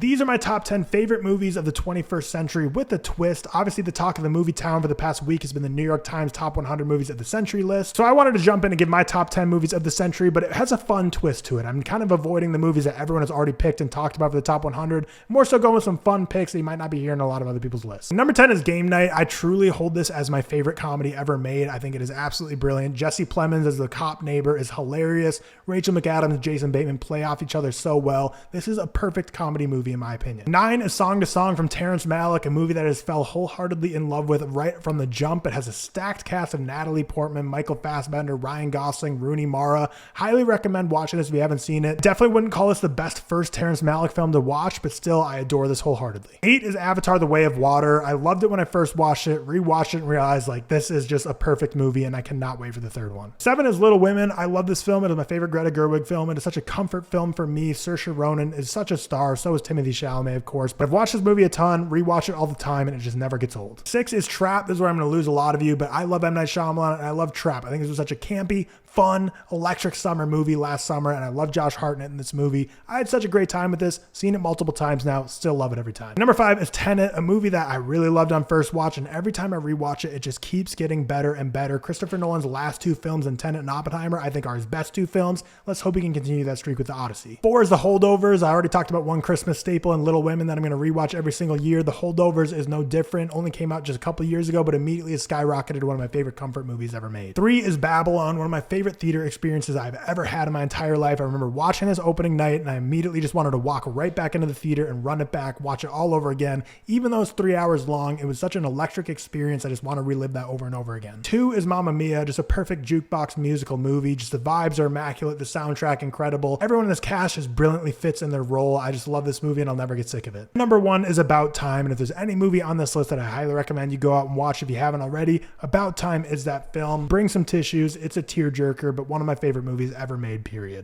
These are my top 10 favorite movies of the 21st century with a twist. Obviously, the talk of the movie town for the past week has been the New York Times top 100 movies of the century list. So I wanted to jump in and give my top 10 movies of the century, but it has a fun twist to it. I'm kind of avoiding the movies that everyone has already picked and talked about for the top 100. More so going with some fun picks that you might not be hearing in a lot of other people's lists. Number 10 is Game Night. I truly hold this as my favorite comedy ever made. I think it is absolutely brilliant. Jesse Plemons as the cop neighbor is hilarious. Rachel McAdams and Jason Bateman play off each other so well. This is a perfect comedy movie in my opinion. 9 is Song to Song from Terrence Malick, a movie that I just fell wholeheartedly in love with right from the jump. It has a stacked cast of Natalie Portman, Michael Fassbender, Ryan Gosling, Rooney Mara. Highly recommend watching this if you haven't seen it. Definitely wouldn't call this the best first Terrence Malick film to watch, but still I adore this wholeheartedly. 8 is Avatar: The Way of Water. I loved it when I first watched it, rewatched it and realized like this is just a perfect movie and I cannot wait for the third one. 7 is Little Women. I love this film. It is my favorite Greta Gerwig film. It is such a comfort film for me. Saoirse Ronan is such a star. So is Timothée Chalamet, of course. But I've watched this movie a ton, rewatch it all the time, and it just never gets old. 6 is Trap. This is where I'm going to lose a lot of you, but I love M. Night Shyamalan and I love Trap. I think this was such a campy, fun, electric summer movie last summer, and I love Josh Hartnett in this movie. I had such a great time with this, seen it multiple times now, still love it every time. Number 5 is Tenant, a movie that I really loved on first watch, and every time I rewatch it, it just keeps getting better and better. Christopher Nolan's last 2 films in Tenant and Oppenheimer, I think are his best 2 films. Let's hope he can continue that streak with The Odyssey. 4 is The Holdovers. I already talked about one Christmas staple in Little Women that I'm going to rewatch every single year. The Holdovers is no different, only came out just a couple years ago, but immediately has skyrocketed to one of my favorite comfort movies ever made. 3 is Babylon, one of my favorite theater experiences I've ever had in my entire life. I remember watching this opening night and I immediately just wanted to walk right back into the theater and run it back, watch it all over again. Even though it's 3 hours long, it was such an electric experience. I just want to relive that over and over again. 2 is Mamma Mia, just a perfect jukebox musical movie. Just the vibes are immaculate, the soundtrack incredible. Everyone in this cast just brilliantly fits in their role. I just love this movie and I'll never get sick of it. Number 1 is About Time, and if there's any movie on this list that I highly recommend you go out and watch if you haven't already, About Time is that film. Bring some tissues. It's a tearjerker, but one of my favorite movies ever made, period.